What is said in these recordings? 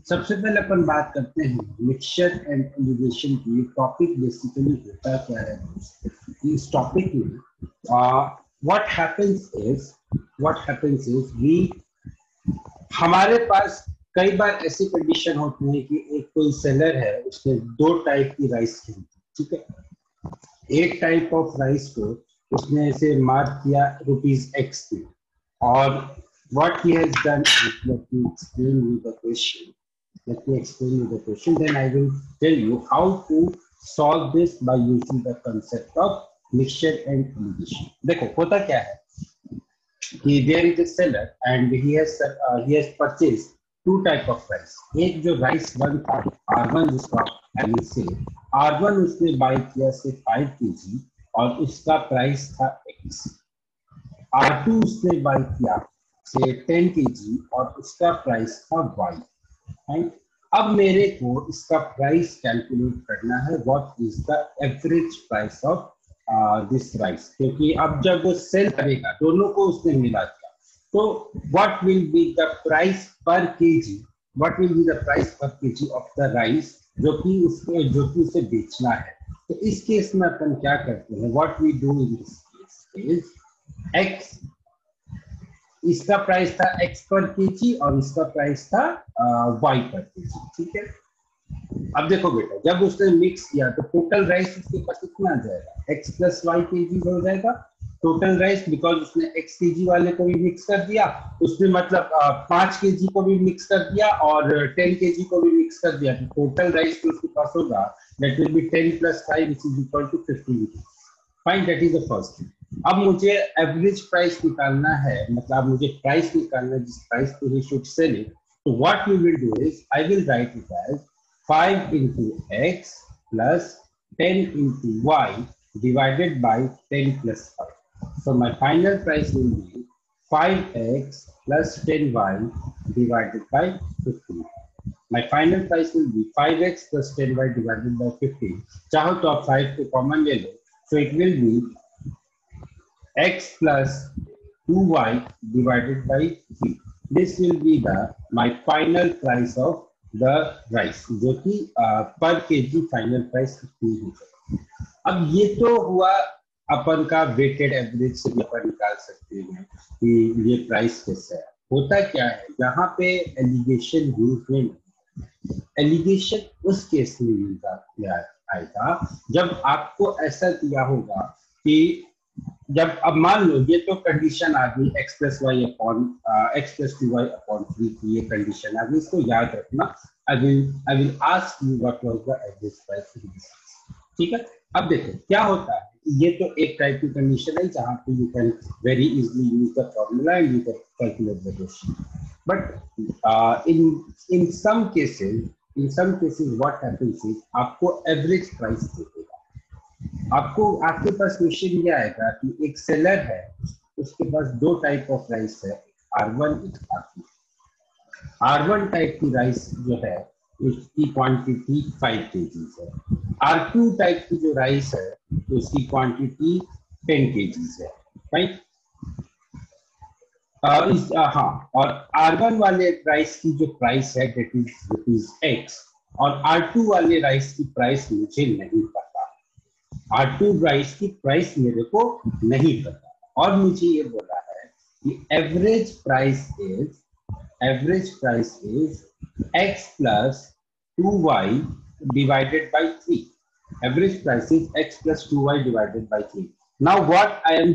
सबसे पहले अपन बात करते हैं मिक्सचर एंड एलिगेशन की। टॉपिक बेसिकली होता क्या है इस टॉपिक में? व्हाट हैपेंस इज वी हमारे पास कई बार ऐसी कंडीशन होती है कि एक कोई सेलर है, उसने दो टाइप की राइस खरीदी, ठीक है। एक टाइप ऑफ राइस को उसने ऐसे मार्क किया ₹X पे, और what he has done is, let me explain you the question. Then I will tell you how to solve this by using the concept of mixture and eligation. देखो होता क्या है कि there is a seller and he has purchased two type of rice. एक जो rice one था R1, जिसका से R1 उसने बाय किया से 5 kg और उसका प्राइस था X। R2 उसने बाय किया से 10 kg और उसका प्राइस था Y। अब मेरे को इसका प्राइस कैलकुलेट करना है, what is the average price of this rice, क्योंकि अब जब वो सेल करेगा दोनों को उसने मिला दिया, तो what will be the price per kg, what will be the price per kg of the rice जो कि उसे बेचना है। तो इस केस में अपन क्या करते हैं, what we do in this case is X, इसका प्राइस था X पर केजी और इसका प्राइस था Y पर केजी, ठीक है। अब देखो बेटा, जब उसने मिक्स किया तो टोटल राइस उसके पास कितना आ जाएगा, X प्लस Y केजी हो जाएगा टोटल राइस, बिकॉज उसने X केजी वाले को भी मिक्स कर दिया, उसने मतलब 5 केजी को भी मिक्स कर दिया और 10 केजी को भी मिक्स कर दिया, तो टोटल राइस जो उसके पास होगा that will be 10 + 5 = 15। Fine, that is the first thing. अब मुझे एवरेज प्राइस निकालना है, मतलब मुझे प्राइस निकालना है जिस प्राइस पे ही शुड सेल इट। तो what we will do is I will write it as 5 × X + 10 × Y divided by 10 + 5. So my final price will be 5X + 10Y divided by 15. My final price will be 5X + 10Y divided by 15. चाहो तो आप 5 को common ले लो, so it will be X plus 2Y divided by 3. This will be my final price of the rice, जो कि पर KG final price कितनी है। अब ये तो हुआ अपन का वेटेड एवरेज से भी अपन निकाल सकते हैं कि ये प्राइस कैसा है। होता क्या है, जहाँ पे एलिगेशन यूज में, एलिगेशन उस केस में यूज आएगा जब आपको ऐसा दिया होगा कि जब, अब मान लो ये तो कंडीशन आ गई X + 2Y/3 की, ये कंडीशन आ गई, इसको याद रखना। I will ask you what was the average price, ठीक है। अब देखो क्या होता है, ये तो एक टाइप की कंडीशन है जहां पे you can very easily use the formula and you can calculate the ratio, but in some cases what happens is आपको एवरेज प्राइस देगा। आपके पास क्वेश्चन ये आएगा कि एक सेलर है, उसके पास दो टाइप ऑफ राइस है, R1 R2। R1 टाइप की राइस जो है उसकी क्वांटिटी 5 kg है, R2 टाइप की जो राइस है उसकी क्वांटिटी 10 kg है, राइट। हाँ, और R1 वाले राइस की जो प्राइस है दैट इज ₹X, और R2 वाले राइस की प्राइस मुझे नहीं पता। R2 राइस की प्राइस मेरे को नहीं पता, और मुझे ये बोला है कि average price is X + 2Y divided by 3. Average price is X + 2Y divided by 3. Now what I am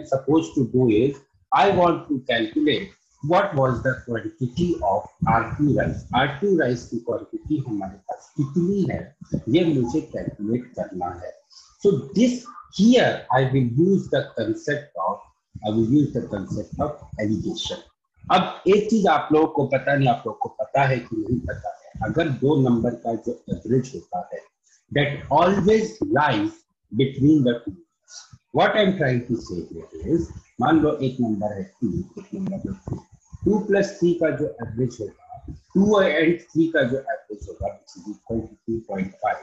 supposed to do is I want to calculate what was the quantity of R2 rice. R2 rice की quantity हमारे पास कितनी है, ये मुझे calculate करना है। So this here I will use the concept of alligation. अब एक चीज आप लोगों को पता नहीं, आप लोगों को पता है कि नहीं पता है, अगर दो नंबर का जो एवरेज होता है that always lies between the two. What I am trying to say here is, मान लो एक नंबर है 2, एक नंबर है 3, 2 + 3 का जो एवरेज होगा, 2 and 3 का जो एवरेज होगा which is equal to 2.5,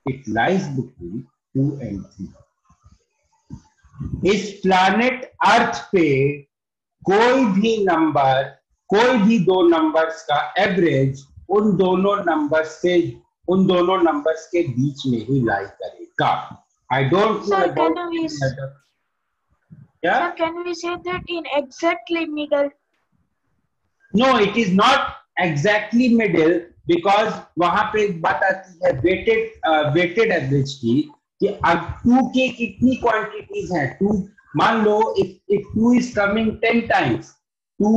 it lies between 2 and 3. इस प्लैनेट अर्थ पे कोई भी नंबर, कोई भी दो नंबर्स का एवरेज उन दोनों नंबर्स के बीच में ही लाई करेगा. I don't know Sir, about क्या. sir, can we say that in exactly middle? No, it is not exactly middle because वहां पे एक बात आती है वेटेड एवरेज की कि अब टू की कितनी क्वांटिटीज हैं. टू मान लो if 2 is coming 10 times, 2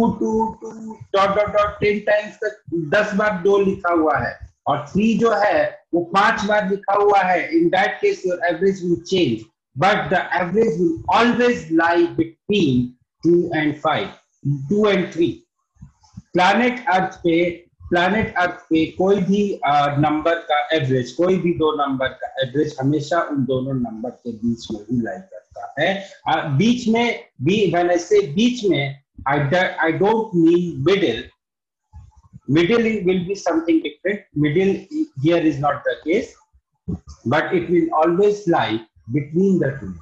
dot dot dot 10 times तक 10 बार 2 लिखा हुआ है और 3 जो है वो 5 बार लिखा हुआ है. In that case your average will change, but the average will always lie between 2 and 5, 2 and 3. Planet earth पे कोई भी नंबर का एवरेज, कोई भी दो नंबर का एवरेज हमेशा उन दोनों नंबर के बीच में ही लाई करता है. बीच में भी, व्हेन आई से बीच में, I don't mean middle. Middle will be something different. Middle here is not the case, but it will always lie between the two.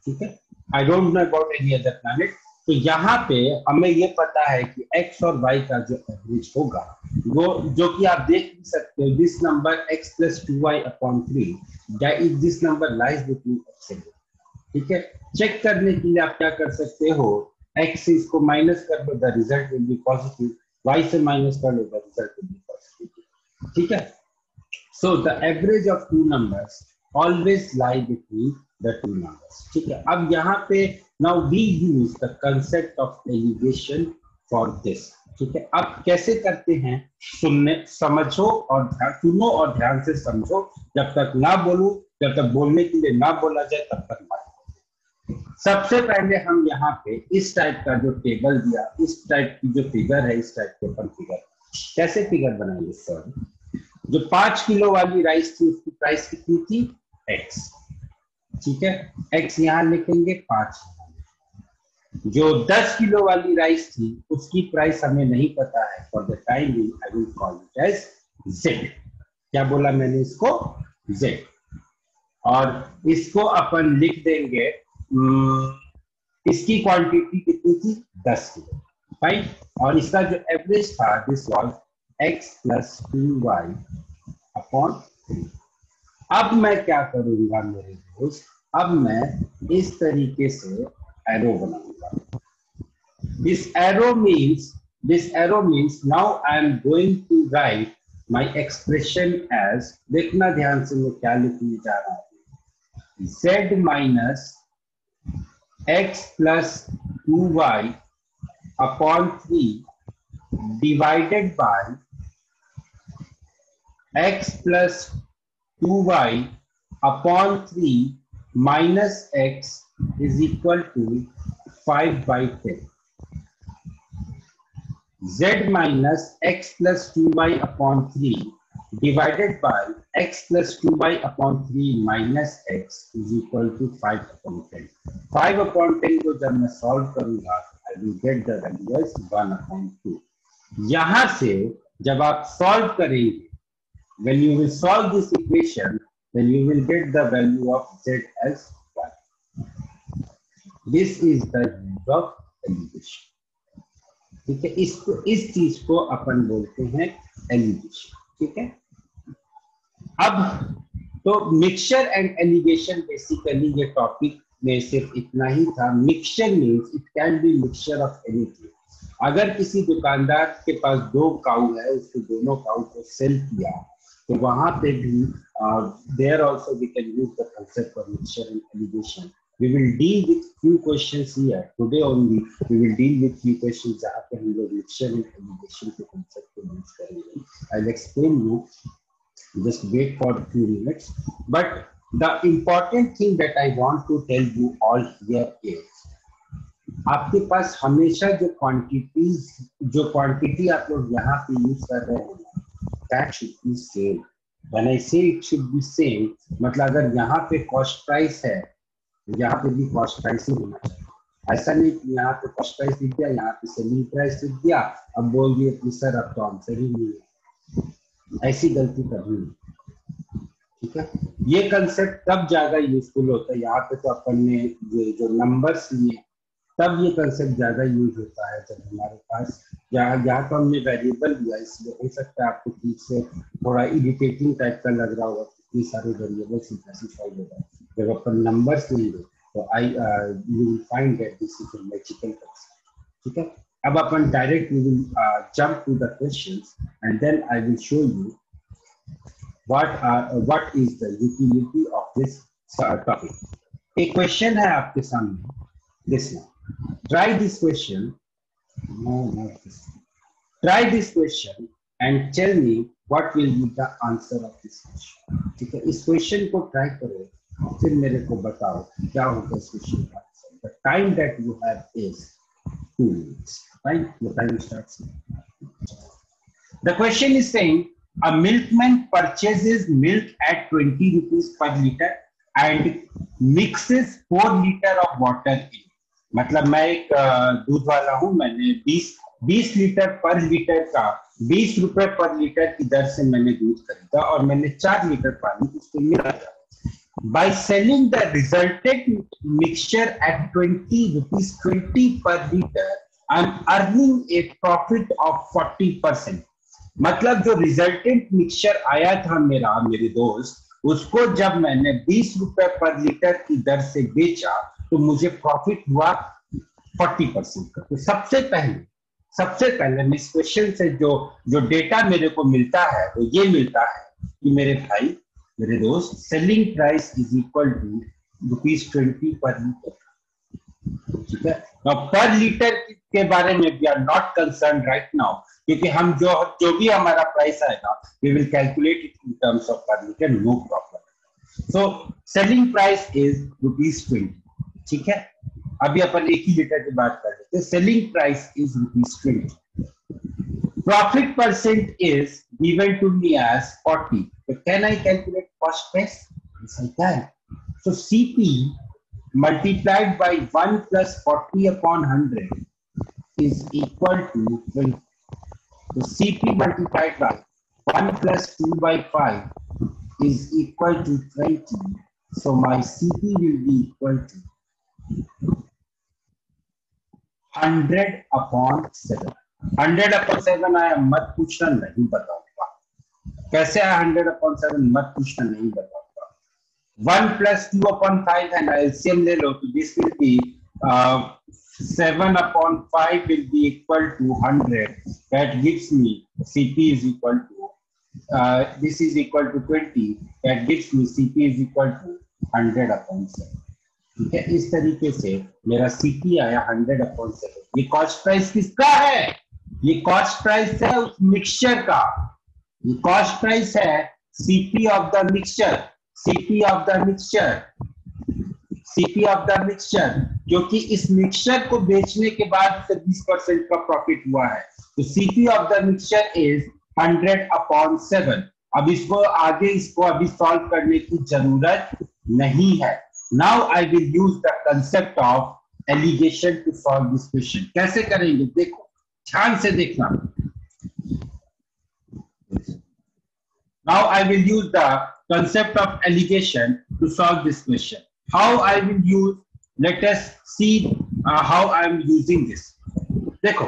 ठीक है. I don't know about any other planet. तो यहाँ पे हमें ये पता है कि x और y का जो एवरेज होगा वो, जो कि आप देख सकते हो, this number x plus 2y upon 3, this number lies between x and y. ठीक है. चेक करने के लिए आप क्या कर सकते हो, x से इसको माइनस कर दो, the result will be positive. y से माइनस कर लो, the result will be positive. ठीक है. So the average of two numbers always lie between the two numbers. ठीक है. अब यहाँ पे now we use the concept of elevation for this. ठीक है. अब कैसे करते हैं, समझो और सुनो और ध्यान से समझो. जब तक ना बोलूं, जब तक बोलने के लिए ना बोला जाए तब तक बात. सबसे पहले हम यहाँ पे इस टाइप का जो टेबल दिया, इस टाइप की जो फिगर है, इस टाइप के ऊपर फिगर, कैसे फिगर बनाएंगे सर. जो 5 किलो वाली राइस थी उसकी प्राइस कितनी थी, x. ठीक है. x यहाँ लिखेंगे 5. जो 10 किलो वाली राइस थी उसकी प्राइस हमें नहीं पता है. For the time I will call it as z. क्या बोला मैंने इसको, z. और इसको अपन लिख देंगे, इसकी क्वांटिटी कितनी थी, 10 किलो. फाइन. और इसका जो एवरेज था, this was x plus 2y upon 3. अब मैं क्या करूंगा मेरे दोस्त, अब मैं इस तरीके से एरो बनाऊंगा. This arrow means now I am going to write my expression as, देखना ध्यान से मैं क्या लिखने जा रहा हूँ, z minus x plus 2y upon 3 divided by x plus 2y upon 3 minus x is equal to 5 by 10. Z minus x plus 2y upon 3 divided by x plus 2y upon 3 minus x is equal to 5 upon 10. 5 upon 10 को जब मैं solve करूंगा, I will get the value as 1 upon 2. यहाँ से जब आप solve करेंगे, when you will solve this equation, then you will get the value of z as 1. This is the use of elevation. ठीक है. इस चीज को अपन बोलते हैं एलिवेशन. ठीक है. अब तो मिक्सचर एंड एलिवेशन बेसिकली ये टॉपिक में सिर्फ इतना ही था. Mixture means it can be mixture of anything. अगर किसी दुकानदार के पास 2 काऊ है, उसको दोनों काऊ को सेल किया, तो वहां पे भी there also we can use the concept of mixture and alligation. We will deal with few questions here today only. We will deal with few questions जहाँ पे हम लोग mixture and elevation के concept को use करेंगे. I'll explain you. Just wait for a few minutes. But the important thing that I want to tell you all here is, आपके पास हमेशा जो क्वांटिटी आप लोग यहाँ पे यूज कर रहे हैं, that should be same. When I say it should be same, मतलब अगर यहाँ पे cost price है, यहाँ पे भी कॉस्ट प्राइस ही होना चाहिए. ऐसा नहीं कि यहाँ पे कॉस्ट प्राइस लिख दिया, यहाँ पे सेलिंग प्राइस लिख दिया, अब बोल दिए कि सर अब तो आंसर ही नहीं है. ऐसी गलती करनी है. ठीक है. ये कंसेप्ट तब ज्यादा यूजफुल होता है, यहाँ पे तो अपन ने ये जो नंबर्स लिए तब ये कंसेप्ट ज्यादा यूज होता है जब हमारे पास यहाँ तो हमने वेरिएबल दिया, इसलिए हो सकता है आपको ठीक से थोड़ा इरिटेटिंग टाइप का लग रहा होगा, इतनी सारे वेरिएबल्स कैसे सॉल्व होगा। जब अपन नंबर्स लेंगे तो you will find that this is a magical concept. ठीक है, अब अपन direct we will jump to the questions and then I will show you what is the utility of this topic. एक question है आपके सामने, this one. Try this question. No, not this one. Try this question and tell me what will be the answer of this question. ठीक है, इस question को try करो, फिर मेरे को बताओ क्या होगा इस क्वेश्चन का answer. The time that you have is 2 minutes. Right? The time starts now. The question is saying a milkman purchases milk at 20 rupees per liter and mixes 4 liter of water in. मतलब मैं एक दूध वाला हूं, मैंने 20 litre पर litre का 20 रुपए पर लीटर की दर से मैंने दूध खरीदा और मैंने 4 लीटर पानी उसको मिलाया। By selling the resultant mixture at 20 rupees 20 per liter, I am earning a profit of 40%. मतलब जो रिजल्टेंट मिक्सचर आया था मेरे दोस्त, उसको जब मैंने 20 रुपए पर लीटर की दर से बेचा तो मुझे प्रॉफिट हुआ 40% का। तो सबसे पहले इस क्वेश्चन से जो डेटा मेरे को मिलता है वो ये मिलता है कि मेरे दोस्त, selling price is equal to ₹20 per litre. ठीक है, पर लीटर के बारे में we are not concern right now, क्योंकि हम जो भी हमारा प्राइस आएगा we will calculate it in terms of per litre, no problem. So selling price is ₹20। ठीक है, अभी अपन 1 ही लीटर की बात कर रहे थे। Selling price is ₹20। Profit percent is given to me as 40। तो can I calculate cost price? Yes I can. So CP multiplied by 1 plus 40 upon 100 is equal to 20. So CP multiplied by 1 plus 2 by 5 is equal to 20. So my CP will be equal to 100 upon 7. 100 upon 7 आया, मत पूछना, नहीं बताऊंगा कैसे आया। 100 upon 7 मत पूछना, नहीं बताऊंगा। 1 plus 2 upon 5 and LCM ले लो, तो this will be 7 upon 5 will be equal to 100. That gives me CP is equal to this is equal to 20. That gives me CP is equal to 100 upon 7. ठीक है, इस तरीके से मेरा CP आया 100 upon 7। ये कॉस्ट प्राइस किसका है? ये कॉस्ट प्राइस है उस मिक्सचर का। ये कॉस्ट प्राइस है CP of the mixture, CP of the mixture, क्योंकि इस मिक्सचर को बेचने के बाद 20% का प्रॉफिट हुआ है। तो CP of the mixture is 100 upon 7। अब इसको अभी सॉल्व करने की जरूरत नहीं है। Now I will use the concept of alligation to solve this question. कैसे करेंगे देखो, ध्यान से देखना। Now I will use the concept of alligation to solve this question. How I will use? Let us see how I am using this. देखो,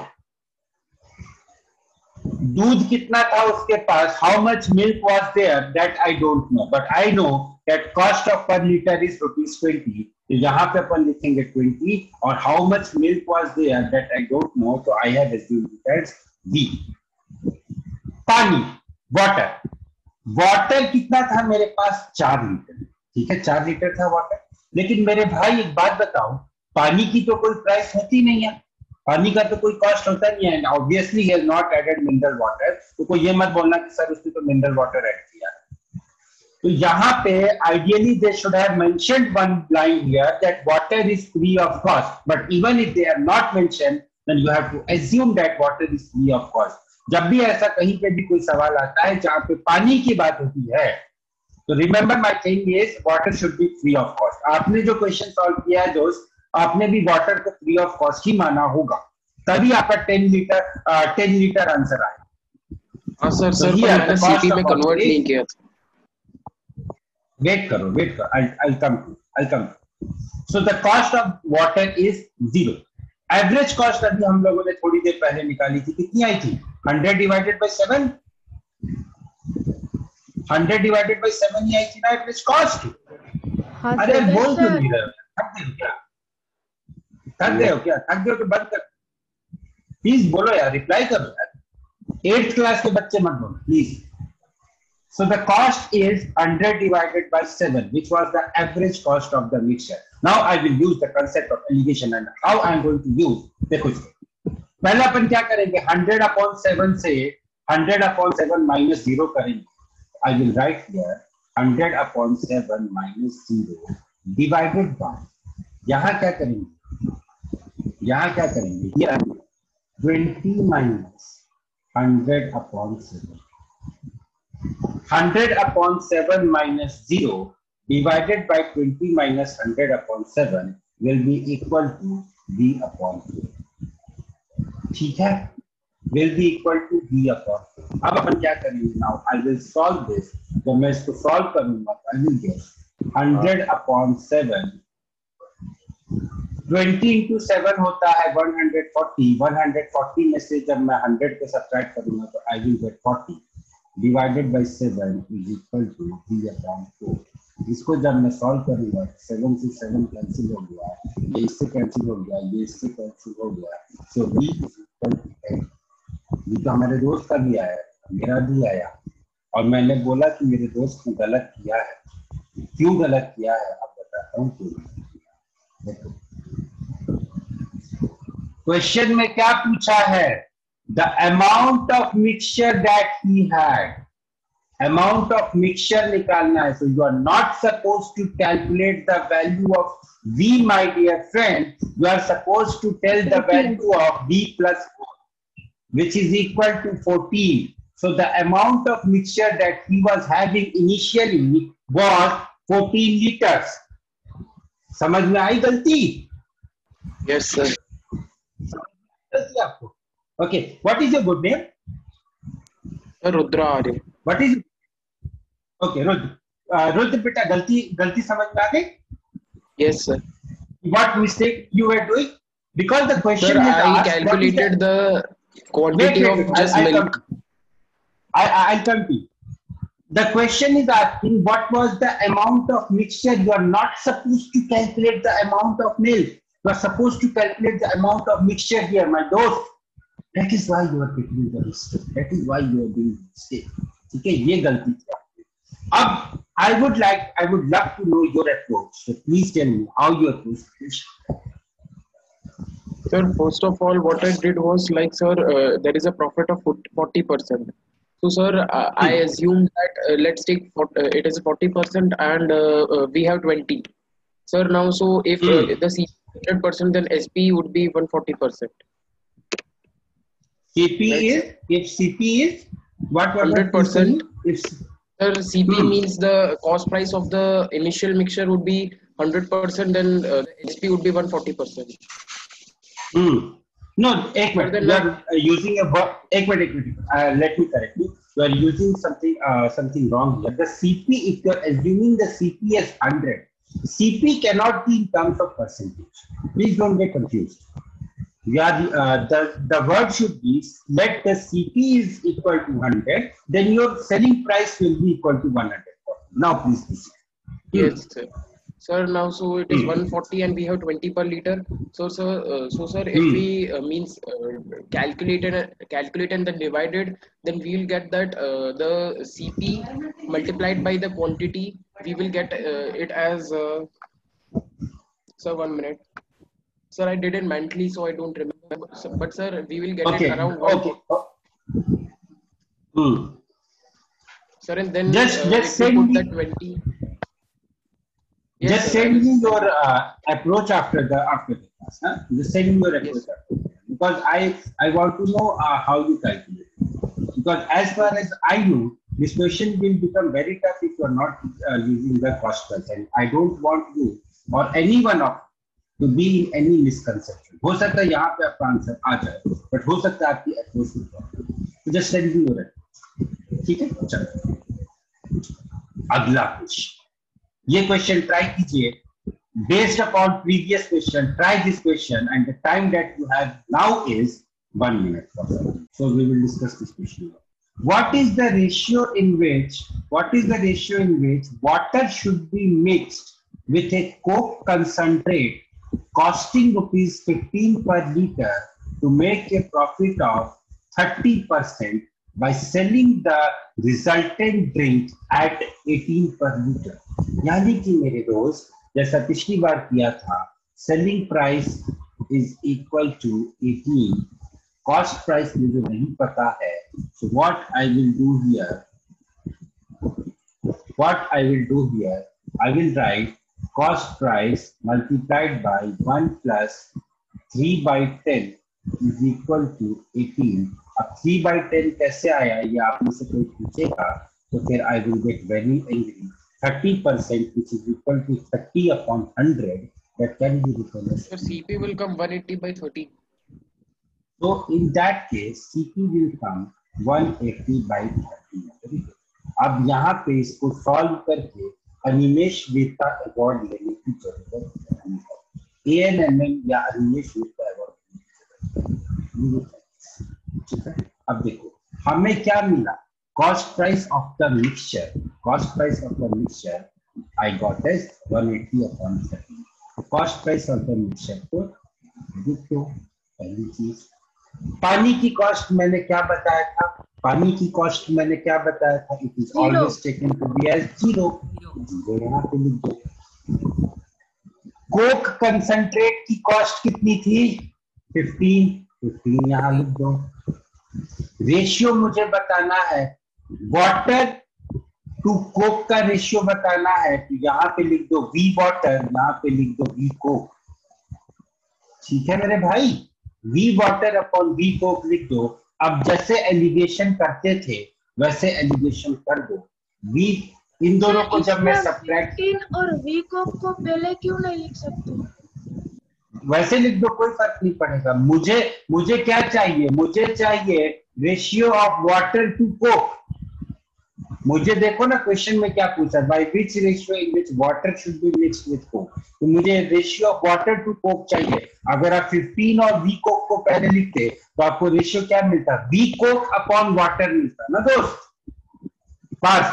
दूध कितना था उसके पास, how much milk was there, that I don't know, but I know that cost of per liter is ₹20. तो यहाँ पे अपन लिखेंगे 20, और how much milk was there that I don't know, so I have assumed it as V. पानी, water कितना था मेरे पास? 4 litre. ठीक है, 4 लीटर था वाटर। लेकिन मेरे भाई एक बात बताओ, पानी की तो कोई प्राइस होती नहीं है, पानी का तो कोई कॉस्ट होता नहीं है। Obviously he has not added mineral water, तो कोई ये मत बोलना कि सर उसने तो मिनरल वाटर ऐड किया। तो यहाँ पे ideally they should have mentioned one line here that water is free of cost, but even if they are not mentioned then you have to assume that water is free of cost. जब भी ऐसा कहीं पे भी कोई सवाल आता है जहां पे पानी की बात होती है, तो remember my thing is water should B free of cost. आपने जो क्वेश्चन सॉल्व किया है दोस्त, आपने भी वाटर को फ्री ऑफ कॉस्ट ही माना होगा, तभी आपका 10 लीटर आंसर आया। हाँ सर, पर मैंने सीपी में कन्वर्ट नहीं किया था। वेट करो I'll come to. So the cost of water is 0. Average cost अभी हम लोगों ने थोड़ी देर पहले निकाली थी, कितनी आई थी? 100 डिवाइडेड बाय 7, 100 डिवाइडेड बाय 7 ही आई थी ना एवरेज कॉस्ट। अरे बोल क्यों नहीं रहे हो? थक गए हो क्या? तो बंद कर, प्लीज बोलो यार, रिप्लाई करो यार। 8th क्लास के बच्चे मत बोलो please. So the cost is 100 divided by 7, which was the average cost of the mixture. Now I will use the concept of alligation and how I am going to use. देखो पहले अपन क्या करेंगे, 100/7 से 100/7 minus 0 करेंगे। I will write here 100/7 minus 0 divided by, यहाँ क्या करेंगे, here 20 minus 100/7. 100/7 minus 0 divided by 20 minus 100/7 will be equal to V/2. ठीक है, will be equal to V/2. अब अपन क्या करेंगे? now I will solve this. जब मैं इसको solve करूंगा I will get 100/7, 20 into 7 होता है 140, 140 में से जब मैं 100 को सब्ट्रैक्ट करूंगा तो I will get 40 divided by 7 is equal to V/4. इसको जब मैं सॉल्व करूंगा 7 से 7 कैंसिल हो गया, ये इससे कैंसिल हो गया, ये इससे कैंसिल हो गया, so V is equal to 10. ये तो हमारे दोस्त का भी आया, मेरा भी आया, और मैंने बोला कि मेरे दोस्त ने गलत किया है। क्यों गलत किया है आप बताता हूँ क्यों। देखो क्वेश्चन में क्या पूछा है, the amount of mixture that he had, amount of mixture निकालना है। so you are not supposed to calculate the value of V, my dear friend, you are supposed to tell the value of V plus 4, which is equal to 14. so the amount of mixture that he was having initially was 14 liters. समझ में आई गलती? Yes sir. गलती आपको? Okay, what is your good name? Rudra Arya. What is? Okay, Rudra बेटा, गलती समझ में आ गई? Yes sir. What mistake you were doing? Because the question Sir, is I asked, calculated the quantity of just milk. I'll come to you. The question is asking what was the amount of mixture. You are not supposed to calculate the amount of milk. You are supposed to calculate the amount of mixture here, my dost. That is why you are getting the mistake. That is why you are doing mistake. ठीक है, ये गलती थी आपकी। अब I would love to know your approach. So please tell me how you approach this. Sir, first of all, what I did was like, sir, there is a profit of 40%. So, sir, I assume that let's take it is 40% and we have 20. Sir, now so if the CP is 100%, then SP would be 140%. CP is, if CP is what 100%. If Sir, CP means the cost price of the initial mixture would be 100%, then SP would be 140%. No, एक minute, you are using a verb. एक minute, let me correct you. You are using something wrong here. The CP, if you are assuming the CP as 100, CP cannot be in terms of percentage. Please don't get confused. We are the word should be, let the CP is equal to 100, then your selling price will be equal to 100. Now please proceed. Yes, sir. Sir, now so it is 140 and we have 20 per liter. So sir, if we means calculate and then divided, then we will get that the CP multiplied by the quantity, we will get it as sir, 1 minute. Sir, I did it mentally, so I don't remember. But sir, we will get it around 140. Sir, and then just if we put that 20. Yes, just send me your approach after the class. Huh? Just send me your approach because I want to know how you calculate. Because as far as I know, this question will become very tough if you are not using the cost price, and I don't want you or anyone of to be in any misconception. हो सकता है यहाँ पे आपका answer आ जाए, but हो सकता है आपकी अप्रोच में प्रॉब्लम। तो just send me your approach. ठीक है, चलो अगला क्वेश्चन। ये क्वेश्चन ट्राई कीजिए based upon previous question. Try this question and the time that you have now is 1 minute. So we will discuss this question. What is the ratio in which water should be mixed with a coke concentrate costing rupees 15 per liter to make a profit of 30% by selling the resultant drink at 18 per liter? यानी कि मेरे दोस्त, जैसा पिछली बार किया था, selling price is equal to 18, cost price मुझे नहीं पता है, so what I will do here, I will write cost price multiplied by 1 plus 3/10 is equal to 18. अब 3/10 कैसे आया, ये आप में से कोई पूछेगा तो फिर आई will get very angry. 30% which is equal to 30 upon 100, that can be written as. So CP will come 180 by 30. So in that case CP will come 180 by 30. अब यहाँ पे इसको सॉल्व करके अनिमेश वेता अवार्ड लेने की जरूरत नहीं है. ANMM या अनिमेश वेता अवार्ड. अब देखो हमें क्या मिला. Cost price of the mixture I got as 180 upon 30. Cost price of the mixture को देखो. पहली चीज, पानी की कॉस्ट मैंने क्या बताया था, it is always taken to be as 0. यहाँ पे लिख दो. कोक कंसंट्रेट की कॉस्ट कितनी थी, 15 यहाँ लिख दो. रेशियो मुझे बताना है, वाटर टू कोक का रेशियो बताना है, तो यहाँ पे लिख दो वी वाटर, यहाँ पे लिख दो वी कोक. ठीक है मेरे भाई, V water upon V Coke लिख दो. अब जैसे एलिगेशन करते थे वैसे एलिगेशन कर दो. वी इन दोनों को जब मैं सब्ट्रैक्ट और वी कोक को पहले क्यों नहीं लिख सकते, वैसे लिख दो, कोई फर्क नहीं पड़ेगा. मुझे क्या चाहिए, मुझे चाहिए ratio of water to Coke. मुझे देखो ना क्वेश्चन में क्या पूछा, by which ratio in which water should be mixed with Coke. तो मुझे ratio of water to Coke चाहिए. अगर आप 15 और वी कोक को पहले लिखते तो आपको रेशियो क्या मिलता, वी कोक अपॉन वाटर मिलता ना दोस्त. पास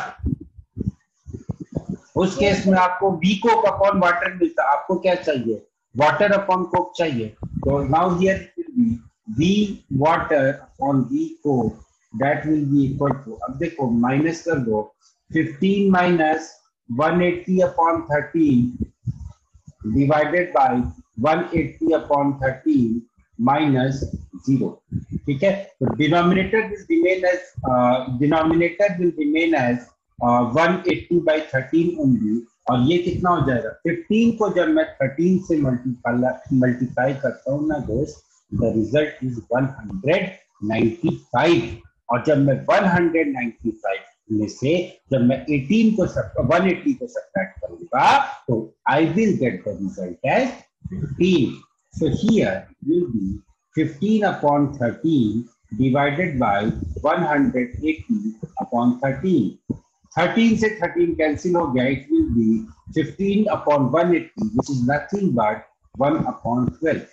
उस केस में आपको वी कोक अपॉन वाटर मिलता. आपको क्या चाहिए, वाटर अपॉन कोक चाहिए. तो now here it will be V water upon V Coke, that will be equal to, अब देखो माइनस कर दो, 15 minus 180 upon 13 divided by 180 upon 13 minus 0. ठीक है, तो denominator will remain as 180 by 13 only. और ये कितना हो जाएगा, 15 को जब मैं 13 से मल्टीप्लाई करता हूँ ना दोस्त, द रिजल्ट इज 195. और जब मैं 195 में से जब मैं 180 को सब्ट्रैक्ट करूंगा तो I will get the result as 15. So here will be 15 upon 13 divided by 180 upon 13. 13 से 13 कैंसिल हो गया, it will be 15 upon 180 which is nothing but 1 upon 12.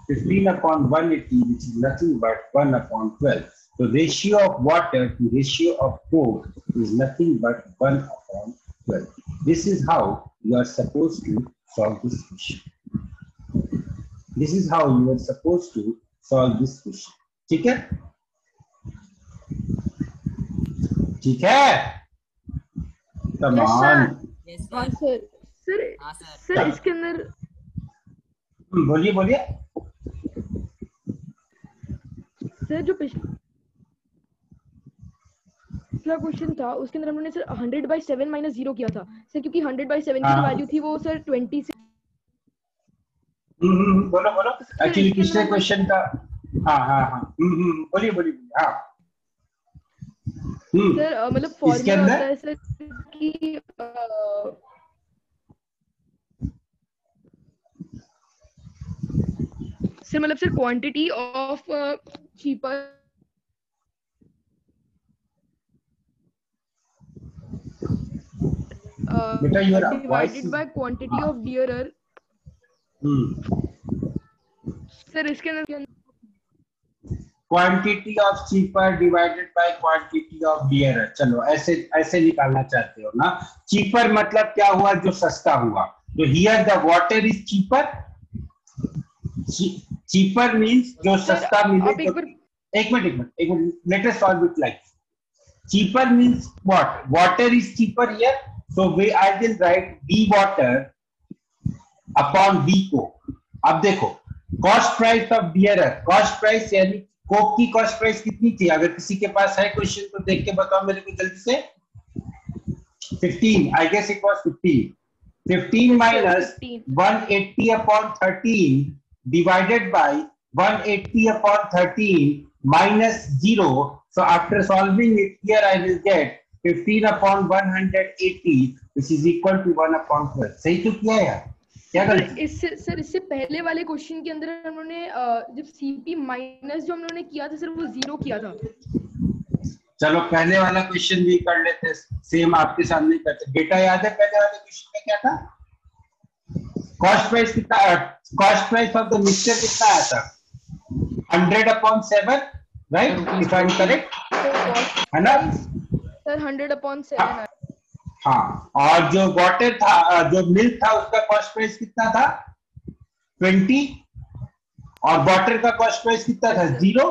15 upon 180 which is nothing but 1 upon 12. So ratio of water to ratio of coke is nothing but 1 upon 12. This is how you are supposed to solve this question. ठीक है, ठीक है, तमाम. Sir इसके अंदर बोलिए. Sir जो पिछला क्वेश्चन था उसके अंदर हमने सर 100/7 माइनस 0 किया था सर, क्योंकि 100/7 की जो वैल्यू थी वो सर 20 से. बोलो. एक्चुअली पिछले क्वेश्चन का हाँ बोलिए. हाँ सर मतलब फॉर्मूला होता है सर कि सर मतलब सर क्वांटिटी ऑफ चीपर बेटा your voice divided is by quantity of dearer. Sir इसके अंदर quantity of cheaper divided by quantity of dearer. चलो ऐसे ऐसे निकालना चाहते हो ना। चीपर मतलब क्या हुआ, जो सस्ता हुआ। तो here the water is cheaper. Cheaper means जो सस्ता मिले। एक minute let us solve it like cheaper means what? Water is cheaper here, so I will write D water upon D coke. अब देखो cost price of bearer, cost price यानी Coke की cost price कितनी थी? अगर किसी के पास है क्वेश्चन तो देख के बताओ मेरे को जल्दी से। 15, I guess it was 15. 15 minus 180 upon 13 divided by 180 upon 13 minus 0. So after solving it here I will get 15 upon 180 which is equal to 1 upon 12. सही तो किया यार, क्या गलती? इससे पहले वाले क्वेश्चन के अंदर हमने जब सीपी माइनस जो हमने किया था सर वो 0 किया था। चलो पहले वाला क्वेश्चन भी कर लेते, सेम आपके सामने करते। बेटा याद है पहले वाले क्वेश्चन में क्या था? कॉस्ट प्राइस कितना, cost price of the mixture कितना आया था? 100 upon 7, right? If I am correct, है ना सर? 100 upon 7। हाँ, और जो वाटर था, जो मिल्क था, उसका कॉस्ट प्राइस कितना था? 20, और वाटर का कॉस्ट प्राइस कितना था? 0।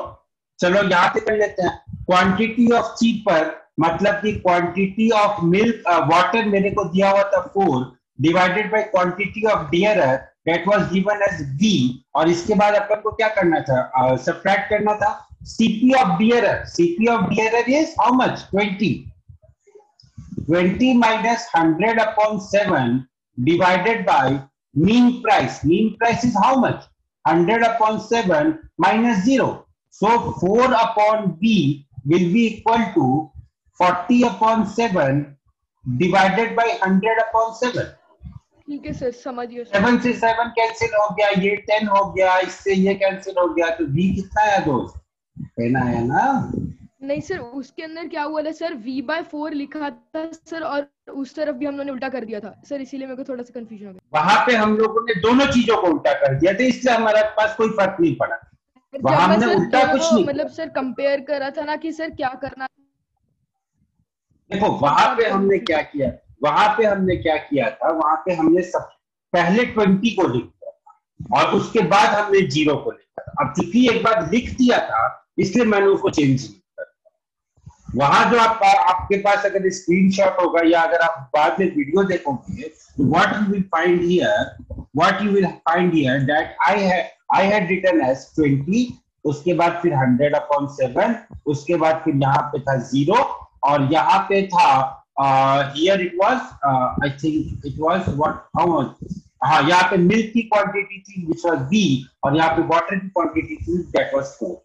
चलो यहाँ पे कर लेते हैं। क्वांटिटी ऑफ चीपर मतलब कि क्वांटिटी ऑफ मिल्क वाटर मेरे को दिया हुआ था 4 divided by quantity of dearer that was given as V, और इसके बाद अपन को क्या करना था? सब्ट्रैक्ट करना था। CP of dearer, CP of dearer is how much? 20 minus 100 upon 7 divided by mean price. Mean price is how much? 100 upon 7 minus 0. So 4 upon B will be equal to 40 upon 7 divided by 100 upon 7. ठीक है sir, समझिए। 7 से 7 cancel हो गया, ये 10 हो गया, इससे ये कैंसिल हो गया, तो V कितना आया दोस्त? 10 आया ना? नहीं सर, उसके अंदर क्या हुआ था सर, V/4 लिखा था सर, और उस तरफ भी हम लोगों ने उल्टा कर दिया था सर, इसीलिए मेरे को थोड़ा सा कंफ्यूजन हो गया। वहां पे हम लोगों ने दोनों चीजों को उल्टा कर दिया था, इसलिए हमारे पास कोई फर्क नहीं पड़ा। वहां हमने उल्टा कुछ नहीं, मतलब सर कंपेयर करा था ना कि सर क्या करना। देखो वहां पे हमने क्या किया, वहां पे हमने क्या किया था, वहां पे हमने सब पहले 20 को लिख दिया था और उसके बाद हमने 0 को लिखा था। अब चूंकि एक बार लिख दिया था इसलिए मैंने उसको चेंज नहीं किया। वहां जो आपके पास अगर स्क्रीनशॉट होगा या अगर आप बाद में वीडियो देखोगे, what you will find here that I had written as 20, उसके बाद फिर 100 upon 7, उसके बाद फिर यहाँ पे था 0, और यहाँ पे था here it was I think it was what, how much, हाँ यहाँ पे मिल्क की क्वांटिटी थी which was B, और यहाँ पे वाटर की क्वांटिटी थी that was 4।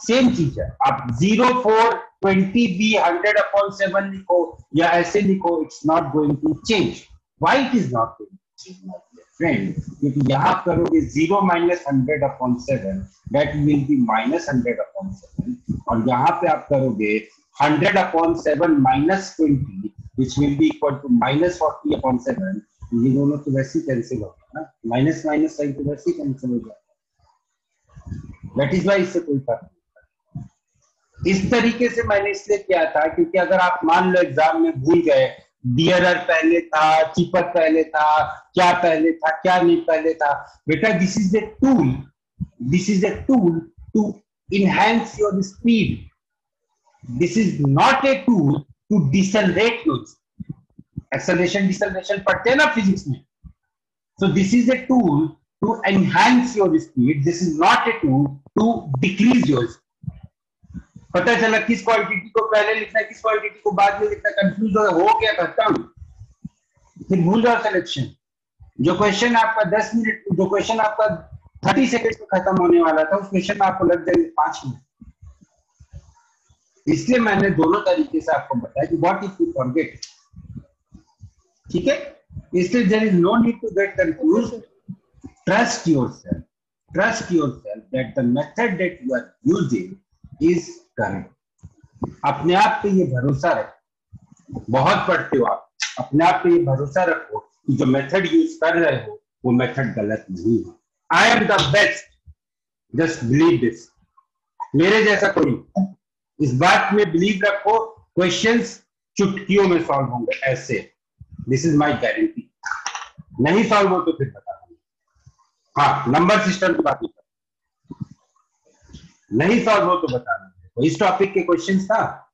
सेम चीज है, आप 0, 4, 20 B 100 upon 7 लिखो या ऐसे लिखो, it's not going to change. Why it is not going to change my friend? क्योंकि यहाँ करोगे 0 minus 100 upon 7 that will be minus 100 upon 7, और यहाँ पे आप करोगे 100 upon 7 minus 20 which will be equal to minus 40 upon 7। ये दोनों तो वैसे ही कैंसिल हो गया ना, माइनस माइनस साइन तो वैसे ही कैंसिल हो जाएगा। दैट इज व्हाई इससे कोई फर्क नहीं। इस तरीके से मैंने इसलिए किया था क्योंकि अगर आप मान लो एग्जाम में भूल गए डियरर पहले था, चीपर पहले था, क्या पहले था क्या नहीं पहले था, बेटा this is the tool to enhance your speed. This is not a tool to decelerate your speed. Acceleration deceleration पढ़ते हैं ना फिजिक्स में, so this is a tool to enhance your speed. This is not a tool to decrease your speed. पता चला किस quantity को पहले लिखना है, किस क्वांटिटी को बाद में लिखना, कंफ्यूज हो गया, खत्म, फिर भूल जाओ सिलेक्शन। जो क्वेश्चन आपका 10 मिनट, जो क्वेश्चन आपका 30 सेकंड में खत्म होने वाला था, उस क्वेश्चन में आपको लग जाएंगे 5 मिनट। इसलिए मैंने दोनों तरीके से आपको बताया कि व्हाट इफ यू फॉरगेट, ठीक है? इसलिए there is no need to get confused. Trust yourself that the method that you are using is correct. अपने आप पे ये भरोसा रखो। बहुत पढ़ते हो आप, अपने आप पे ये भरोसा रखो कि जो मेथड यूज कर रहे हो वो मेथड गलत नहीं है। I am the best, just believe this. मेरे जैसा कोई, इस बात में बिलीव रखो, क्वेश्चंस चुटकियों में सॉल्व होंगे ऐसे, दिस इज माय गारंटी। नहीं सॉल्व हो तो फिर बता दूंगा। हाँ, नंबर सिस्टम की बात नहीं सॉल्व हो तो बता दूंगा। इस टॉपिक के क्वेश्चंस था,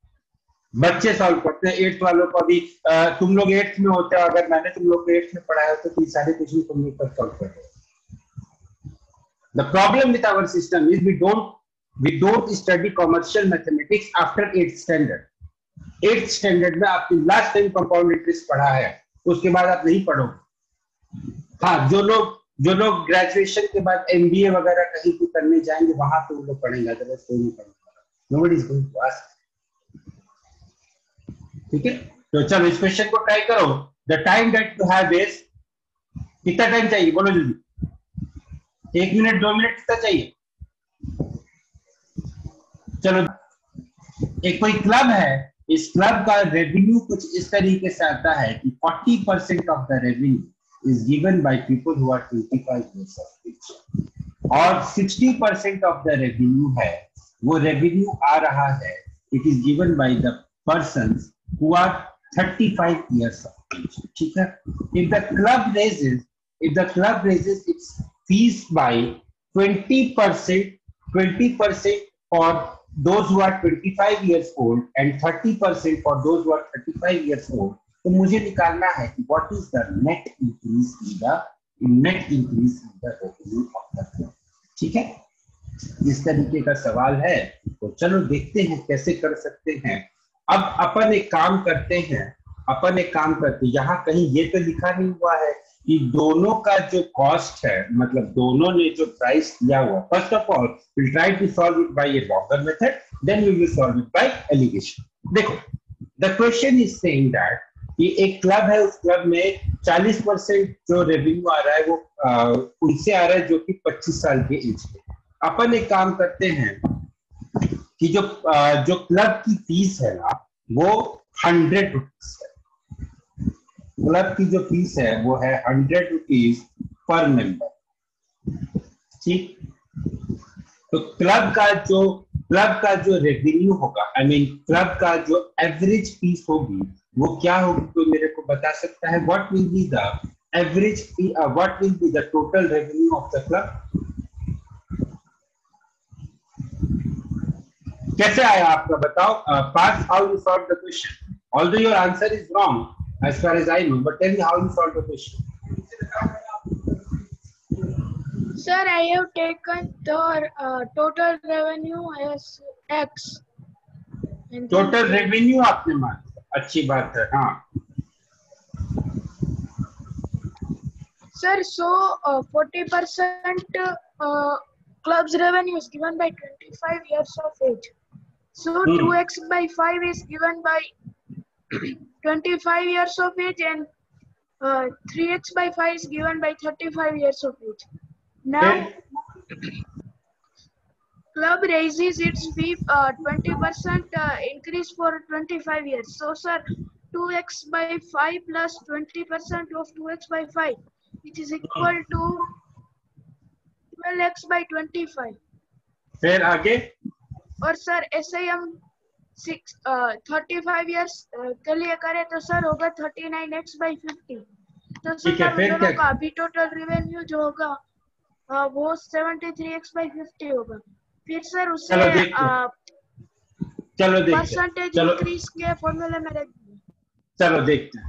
बच्चे सॉल्व करते हैं। 8th वालों को अभी तुम लोग 8th में होते हो, अगर मैंने तुम लोग को 8th में पढ़ाया होता तो ये सारे क्वेश्चन तुम लोग पर सॉल्व करते। The problem with our system is we don't study commercial mathematics after 8th standard. 8th standard में आपने लास्ट टाइम कंपाउंड इंटरेस्ट पढ़ा है, उसके बाद आप नहीं पढ़ोगे। हाँ, जो लोग ग्रेजुएशन के बाद MBA वगैरह कहीं भी करने जाएंगे वहां पे वो लोग पढ़ेंगे, अदरवाइज कोई नहीं पढ़ेगा। Nobody is going to ask. ठीक है, तो चलो इस क्वेश्चन को ट्राई करो। The time that you have is, कितना टाइम चाहिए बोलो जल्दी। 1 मिनट 2 मिनट कितना चाहिए? चलो, एक कोई क्लब है, इस क्लब का रेवेन्यू कुछ इस तरीके से आता है कि 40% of the revenue is given by people who are 25 years of age, और 60% ऑफ द रेवेन्यू है, वो रेवेन्यू आ रहा है, it is given by the persons who are 35 years of age। ठीक है, if the club raises its fees by 20% for those who are 25 years old and 30% for those who are 35 years old, तो मुझे निकालना है कि what is the net increase in the revenue of the club। ठीक है, इस तरीके का सवाल है, तो चलो देखते हैं कैसे कर सकते हैं। अब अपन एक काम करते हैं, यहाँ कहीं ये तो लिखा नहीं हुआ है कि दोनों का जो कॉस्ट है, मतलब दोनों ने जो प्राइस दिया हुआ, first of all will try to solve it by a longer method, then we will solve it by alligation. देखो, the question is saying that कि एक क्लब है, उस क्लब में 40% जो रेवेन्यू आ रहा है वो उनसे आ रहा है जो कि 25 साल के एज के। अपन एक काम करते हैं कि जो क्लब की फीस है ना, वो 100 रुपीज है। क्लब की जो फीस है वो है 100 रुपीज पर मेंबर। ठीक, तो क्लब का जो रेवेन्यू होगा, क्लब का जो एवरेज फीस होगी वो क्या होगी, तो मेरे को बता सकता है? What will be the average fee, what will be the total revenue of the club? कैसे आया आपका, बताओ। Pass, how you solve the question? Although your answer is wrong as far as I know, but tell me how you solve the question. Sir, I have taken the total revenue as X. Total revenue आपने मान, अच्छी बात है। हाँ Sir, so 40% club's revenue is given by 25 years of age. So 2x by 5 is given by 25 years of age, and 3x by 5 is given by 35 years of age. Now, club raises its fee 20% increase for 25 years. So, sir, 2x by 5 plus 20% of 2x by 5, which is equal to 12x by 25. फिर आगे? और sir ऐसे ही हम 35 years के लिए करें तो sir होगा 39x by 50। तो सर दोनों का अभी टोटल रेवेन्यू जो होगा वो 73x by 50 होगा। फिर सर उसे परसेंटेज इंक्रीज के फॉर्मूले में रख दिए। चलो देखते हैं।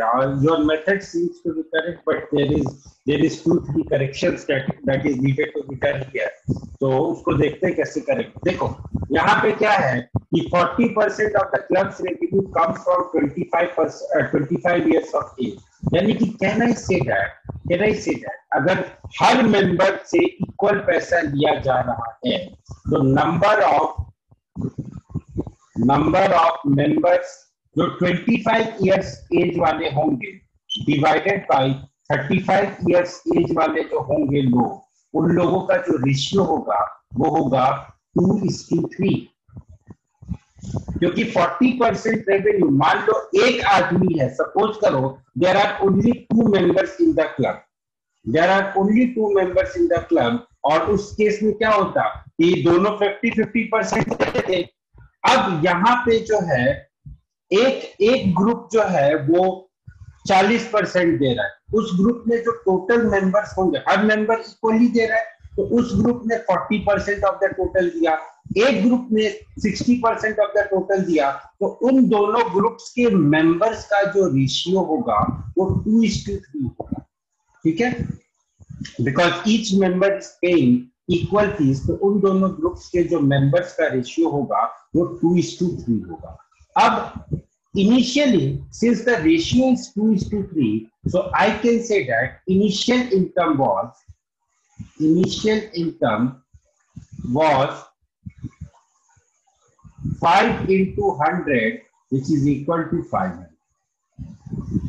और your method seems to be correct, but there is 2-3 corrections that is needed to be done here. तो उसको देखते हैं कैसे करेक्ट। देखो यहाँ पे क्या है कि 40% of the club's revenue comes from 25 years of age, यानी कि कैन आई से दैट अगर हर मेंबर से इक्वल पैसा लिया जा रहा है तो नंबर ऑफ मेंबर्स जो 25 years एज वाले होंगे डिवाइडेड बाय 35 years एज वाले जो होंगे लोग, उन लोगों का जो रेशियो होगा वो होगा 2:3। क्योंकि 40% रेवेन्यू, मान लो एक आदमी है, सपोज करो there are only 2 members in the club, there are only 2 members in the club, और उस केस में क्या होता कि दोनों 50-50% देते थे। अब यहाँ पे जो है एक एक ग्रुप जो है वो 40% दे रहा है, उस ग्रुप में जो टोटल मेंबर्स होंगे, हर मेंबर इक्वली दे रहा है, तो उस ग्रुप ने 40% ऑफ द टोटल दिया, एक ग्रुप ने 60% ऑफ द टोटल दिया, तो उन दोनों ग्रुप्स के मेंबर्स का जो रेशियो होगा वो 2:3 होगा। ठीक है, because each member is paying equal fees, तो उन दोनों ग्रुप्स के जो मेंबर्स का रेशियो होगा वो 2:3 होगा। अब initially, since the ratio is 2:3, so I can say that initial income was 5 into 100, which is equal to 500.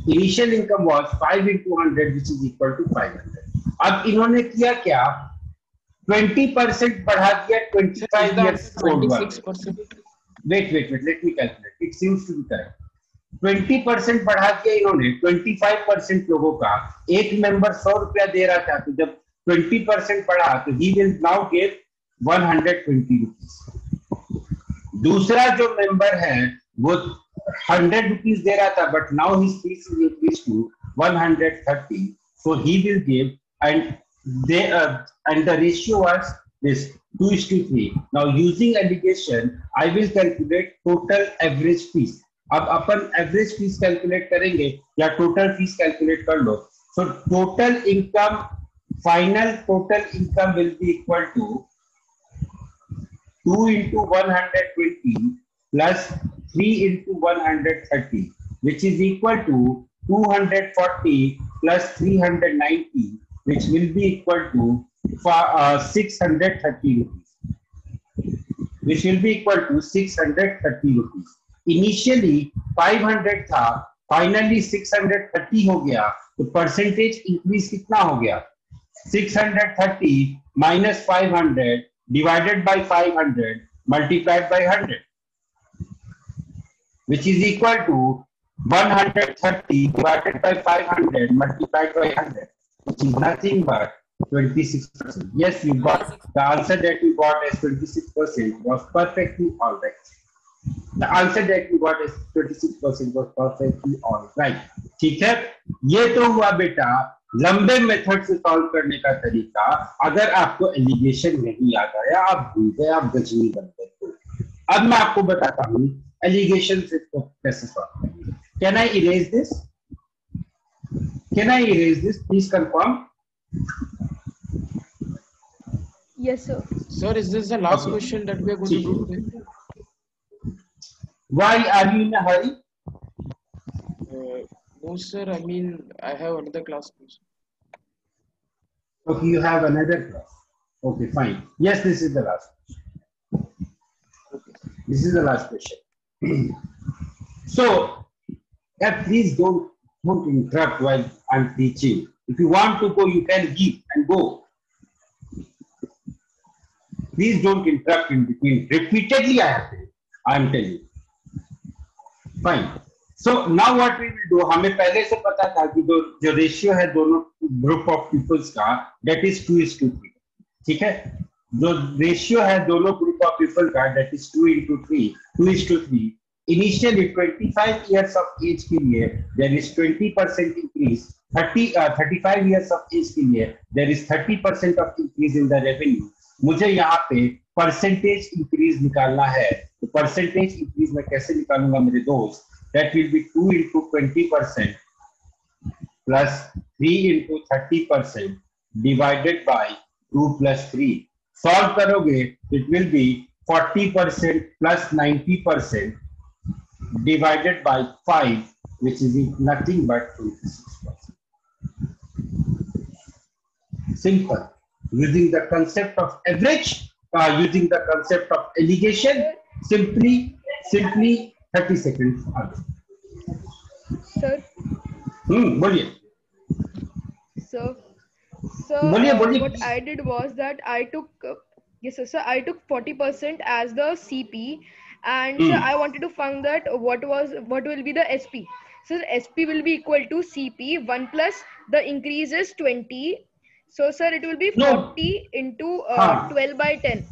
Initial income was 5 into 100, which is equal to 500. अब इन्होंने किया क्या, 20% बढ़ा दिया 25 years old one. Wait, let me calculate. It seems to be correct. 20% बढ़ा दिया इन्होंने 25% लोगों का, एक मेंबर 100 रुपया दे रहा था, तो जब 20% बढ़ा तो he will now give 120 rupees. दूसरा जो मेंबर है वो 100 rupees दे रहा था, but now his fees is increased to 130, so he will give, and the ratio was this 2:3. Now using allegation, I will calculate total average fees. अब अपन average fees calculate करेंगे या total fees calculate कर लो। So total income, final total income will be equal to 2 into 120 plus 3 into 130, which is equal to 240 plus 390, which will be equal to 630 rupees, which will be equal to 630 rupees. Initially 500 था, finally 630 हो गया, तो percentage increase कितना हो गया, 630 minus 500 divided by 500 multiplied by 100, which is equal to 130 divided by 500 multiplied by 100, which is nothing but 26%. Yes, you got the answer that you got as 26% was perfectly all right. The answer that you got is 26% was perfectly all right. ठीक है, ये तो हुआ बेटा लंबे method से solve करने का तरीका। अगर आपको एलिगेशन नहीं याद आया, आप भूल गए, आप गजनी बन गए। अब मैं आपको बताता हूँ एलिगेशन से तो कैसे सॉल्व करेंगे। Can I erase this? Can I erase this? Please confirm. Yes, sir. Sir, is this the last question that we are going to do today? Why are you in a hurry? No, sir. I mean, I have another class. Okay, you have another class. Okay, fine. Yes, this is the last question. This is the last question. So, please don't interrupt while I'm teaching. If you want to go, you can leave and go. Please don't interrupt in between. Repeatedly, I'm telling you. Fine. So now what we will do, हमें पहले से पता था कि जो ratio है दोनों group of peoples का, that is 2:3. ठीक है, जो रेशियो है दोनों ग्रुप ऑफ पीपल का, that is 2:3. Initially 25 years of age के लिए there is 20% increase, 35 years of age के लिए there is 30% of increase in the revenue. मुझे यहाँ पे परसेंटेज इंक्रीज निकालना है, तो परसेंटेज इंक्रीज मैं कैसे निकालूंगा मेरे दोस्त? That will be 2 into 20% plus 3 into 30% divided by 2 plus 3. Solve करोगे, it will be 40% plus 90% divided by 5, which is nothing but 26%. Simple. Using the concept of average, using the concept of allegation, simply 30 seconds आगे। Sir. बोलिए। Sir, बोलिए। what I did was that I took, yes sir, I took 40% as the CP, And sir, I wanted to find that what will be the SP. So SP will be equal to CP 1 plus the increase is 20. So sir, it will be 40 into 12 by 10.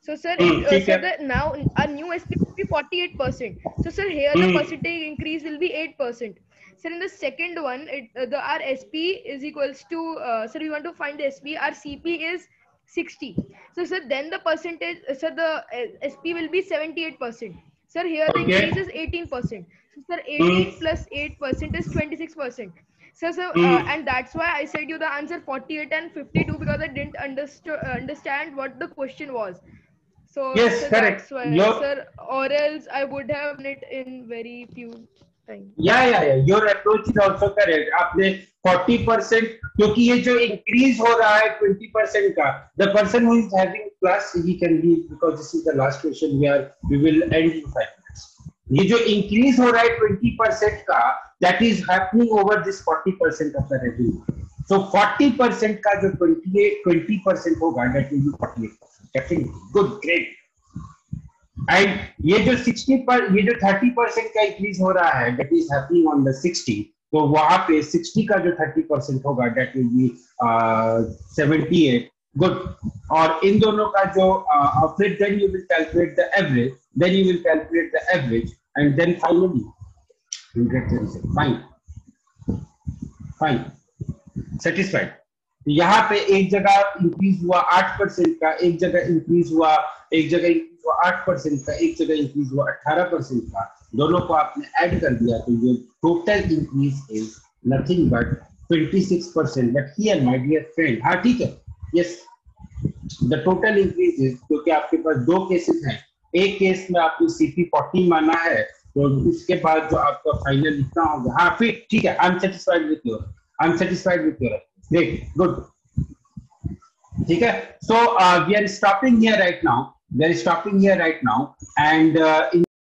So sir, ठीक है. now our new SP will be 48%. So sir, here the percentage increase will be 8%. Sir, in the second one, our SP is equals to, sir, we want to find the SP, our CP is 60. So sir, then the percentage, sir, the SP will be 78%. Sir, here the increase is 18%. So sir, 18 plus 8% is 26%. So and that's why I said you the answer 48 and 52, because I didn't understand what the question was. So Yes, sir, correct. that's why, sir, or else I would have done it in very few time. Yeah. Your approach is also correct. आपने 40%, क्योंकि ये जो increase हो रहा है 20% का, the person who is having plus he can be, because this is the last question we will end in 5 minutes. ये जो increase हो रहा है 20% का, that is happening over this 40% of the revenue. So 40% का जो 20% होगा, that will be 48%. Definitely good, great. And ये जो 30% का इंक्रीज हो रहा है, that is happening on the 60, तो वहां पे 60 का जो 30% होगा, दैट विल बी 78. गुड. और इन दोनों का जो फिर then you will calculate the average, and then finally you get the result. Fine, satisfied. यहाँ पे एक जगह इंक्रीज हुआ 8% का, एक जगह इंक्रीज हुआ 8% का, एक जगह इंक्रीज हुआ 18% का. दोनों को आपने ऐड कर दिया तो ये total increase is nothing but 26%. But here my dear friend, हाँ ठीक है, yes, the total increase is, क्योंकि आपके पास दो केसेस हैं. एक केस में आपने CP 40 माना है, तो उसके बाद जो आपका फाइनल लिखना होगा. हाँ फिर ठीक है, I am satisfied with your great, good. ठीक है. So we are stopping here right now, and in